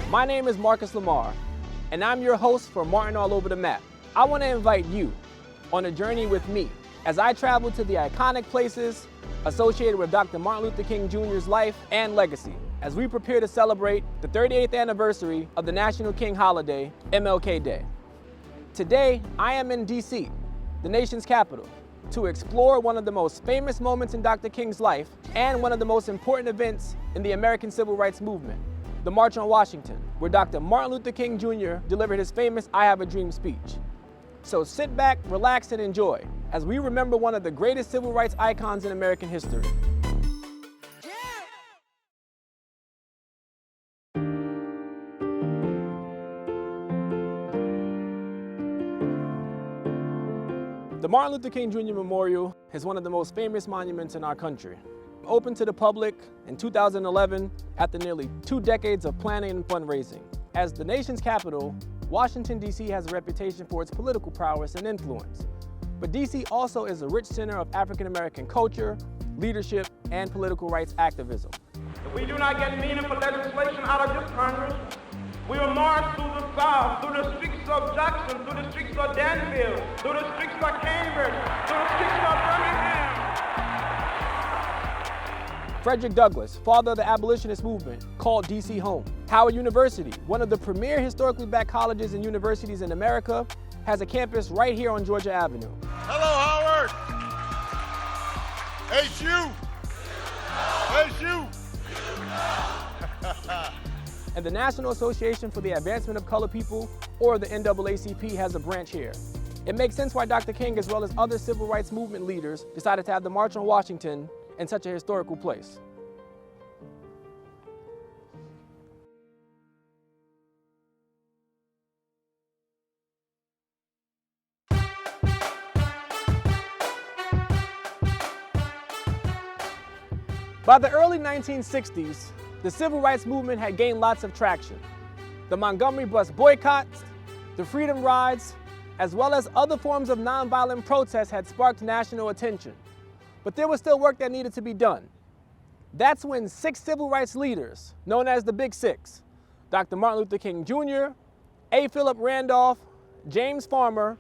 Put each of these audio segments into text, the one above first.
My name is Marcus Lamar, and I'm your host for Martin All Over the Map. I want to invite you on a journey with me as I travel to the iconic places associated with Dr. Martin Luther King Jr.'s life and legacy as we prepare to celebrate the 38th anniversary of the National King holiday, MLK Day. Today, I am in DC, the nation's capital, to explore one of the most famous moments in Dr. King's life and one of the most important events in the American Civil Rights Movement, the March on Washington, where Dr. Martin Luther King Jr. delivered his famous I Have a Dream speech. So sit back, relax, and enjoy as we remember one of the greatest civil rights icons in American history. The Martin Luther King Jr. Memorial is one of the most famous monuments in our country. Opened to the public in 2011 after nearly 2 decades of planning and fundraising. As the nation's capital, Washington, D.C. has a reputation for its political prowess and influence. But D.C. also is a rich center of African-American culture, leadership, and political rights activism. If we do not get meaningful legislation out of this Congress, we will march through the South, through the streets of Jackson, through the streets of Danville, through the streets of Cambridge, through the streets of Birmingham. Frederick Douglass, father of the abolitionist movement, called D.C. home. Howard University, one of the premier historically black colleges and universities in America, has a campus right here on Georgia Avenue. Hello, Howard. HU. HU. And the National Association for the Advancement of Colored People, or the NAACP, has a branch here. It makes sense why Dr. King, as well as other civil rights movement leaders, decided to have the March on Washington in such a historical place. By the early 1960s, the civil rights movement had gained lots of traction. The Montgomery bus boycotts, the freedom rides, as well as other forms of nonviolent protests had sparked national attention. But there was still work that needed to be done. That's when 6 civil rights leaders, known as the Big Six, Dr. Martin Luther King Jr., A. Philip Randolph, James Farmer,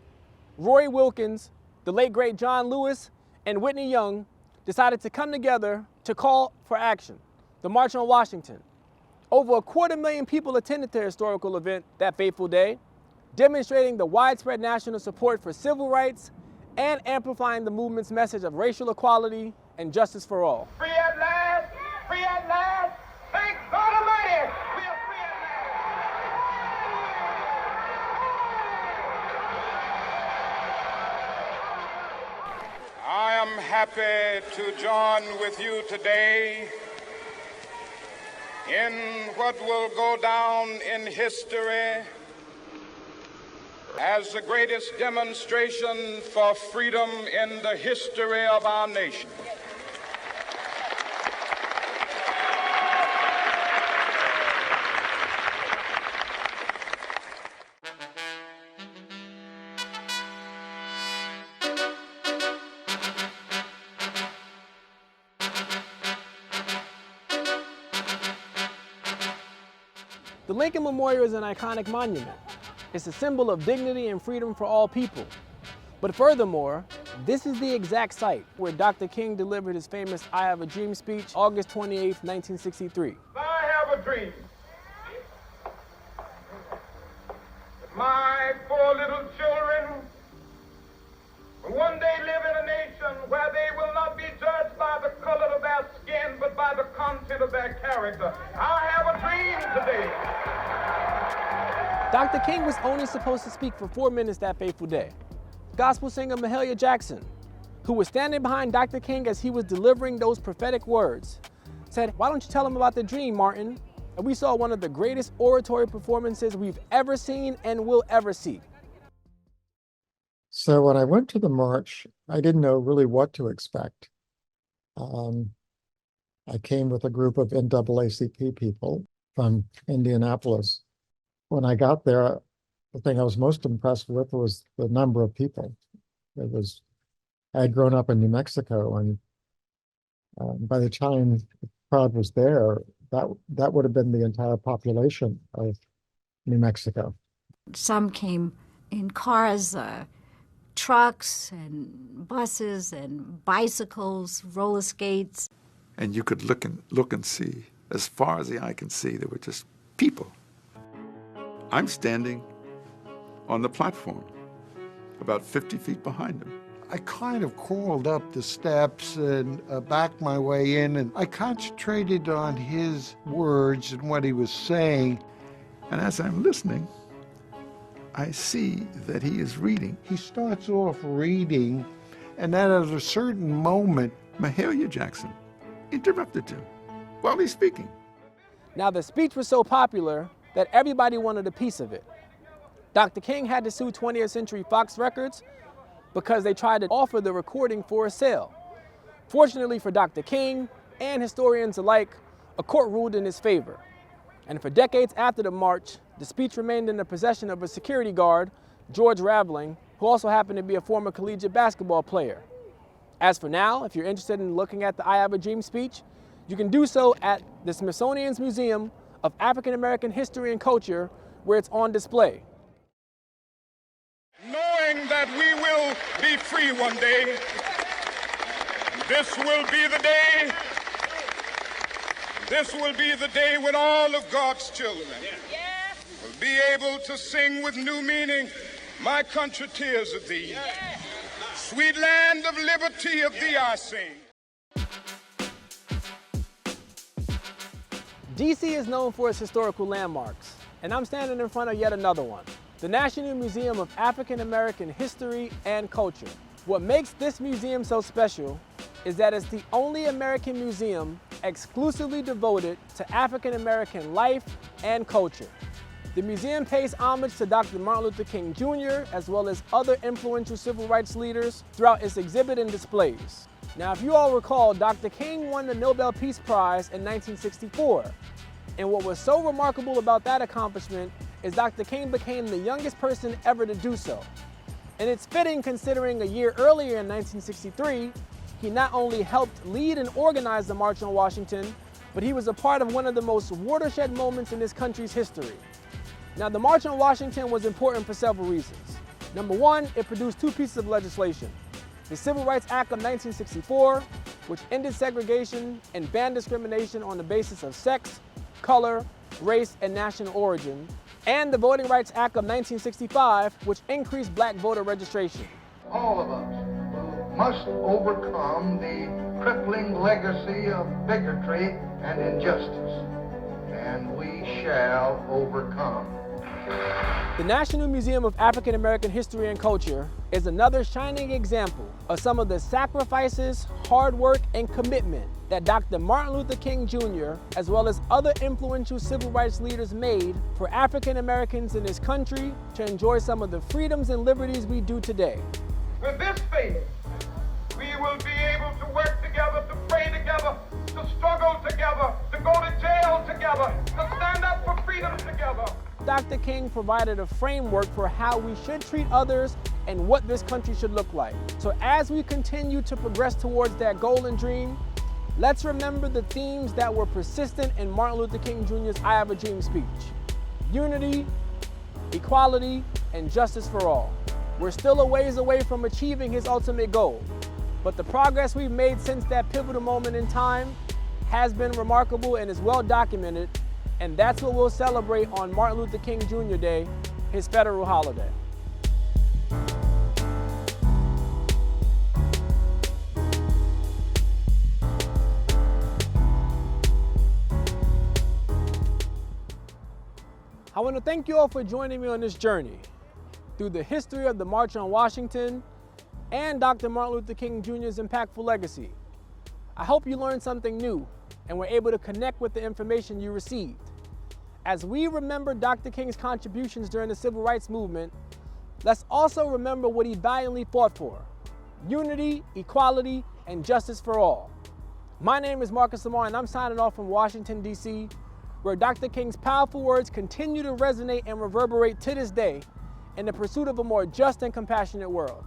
Roy Wilkins, the late great John Lewis, and Whitney Young, decided to come together to call for action, the March on Washington. Over 250,000 people attended the historical event that fateful day, demonstrating the widespread national support for civil rights and amplifying the movement's message of racial equality and justice for all. Free at last, free at last, thank God Almighty, we are free at last. I am happy to join with you today in what will go down in history as the greatest demonstration for freedom in the history of our nation. The Lincoln Memorial is an iconic monument. It's a symbol of dignity and freedom for all people. But furthermore, this is the exact site where Dr. King delivered his famous I Have a Dream speech, August 28, 1963. I have a dream. My 4 little children will one day live in a nation where they will not be judged by the color of their skin, but by the content of their character. I have a dream today. Dr. King was only supposed to speak for 4 minutes that fateful day. Gospel singer Mahalia Jackson, who was standing behind Dr. King as he was delivering those prophetic words, said, "Why don't you tell him about the dream, Martin?" And we saw one of the greatest oratory performances we've ever seen and will ever see. So when I went to the march, I didn't know really what to expect. I came with a group of NAACP people from Indianapolis. When I got there, the thing I was most impressed with was the number of people. I had grown up in New Mexico, and by the time the crowd was there, that would have been the entire population of New Mexico. Some came in cars, trucks and buses and bicycles, roller skates. And you could look and see, as far as the eye can see, there were just people. I'm standing on the platform, about 50 feet behind them. I kind of crawled up the steps and backed my way in, and I concentrated on his words and what he was saying. And as I'm listening, I see that he is reading. He starts off reading, and then at a certain moment, Mahalia Jackson interrupted him while he's speaking. Now, the speech was so popular that everybody wanted a piece of it. Dr. King had to sue 20th Century Fox Records because they tried to offer the recording for a sale. Fortunately for Dr. King and historians alike, a court ruled in his favor. And for decades after the march, the speech remained in the possession of a security guard, George Raveling, who also happened to be a former collegiate basketball player. As for now, if you're interested in looking at the I Have a Dream speech, you can do so at the Smithsonian's Museum of African American History and Culture, where it's on display. Knowing that we will be free one day, this will be the day. This will be the day when all of God's children will be able to sing with new meaning, "My country, tears of thee. Sweet land of liberty, of thee I sing." DC is known for its historical landmarks, and I'm standing in front of yet another one, the National Museum of African American History and Culture. What makes this museum so special is that it's the only American museum exclusively devoted to African American life and culture. The museum pays homage to Dr. Martin Luther King Jr. as well as other influential civil rights leaders throughout its exhibit and displays. Now, if you all recall, Dr. King won the Nobel Peace Prize in 1964. And what was so remarkable about that accomplishment is Dr. King became the youngest person ever to do so. And it's fitting considering a year earlier in 1963, he not only helped lead and organize the March on Washington, but he was a part of one of the most watershed moments in this country's history. Now, the March on Washington was important for several reasons. Number one, it produced two pieces of legislation. The Civil Rights Act of 1964, which ended segregation and banned discrimination on the basis of sex, color, race, and national origin, and the Voting Rights Act of 1965, which increased black voter registration. All of us must overcome the crippling legacy of bigotry and injustice, and we shall overcome. The National Museum of African American History and Culture is another shining example of some of the sacrifices, hard work, and commitment that Dr. Martin Luther King Jr., as well as other influential civil rights leaders made for African Americans in this country to enjoy some of the freedoms and liberties we do today. With this faith, we will be able to work together, to pray together, to struggle together, to go to jail together, to stand up for freedom together. Dr. King provided a framework for how we should treat others and what this country should look like. So as we continue to progress towards that goal and dream, let's remember the themes that were persistent in Martin Luther King Jr.'s I Have a Dream speech: unity, equality, and justice for all. We're still a ways away from achieving his ultimate goal, but the progress we've made since that pivotal moment in time has been remarkable and is well documented, and that's what we'll celebrate on Martin Luther King Jr. Day, his federal holiday. I want to thank you all for joining me on this journey through the history of the March on Washington and Dr. Martin Luther King Jr.'s impactful legacy. I hope you learned something new and were able to connect with the information you received. As we remember Dr. King's contributions during the Civil Rights Movement, let's also remember what he valiantly fought for: unity, equality, and justice for all. My name is Marcus Lamar, and I'm signing off from Washington, D.C., where Dr. King's powerful words continue to resonate and reverberate to this day in the pursuit of a more just and compassionate world.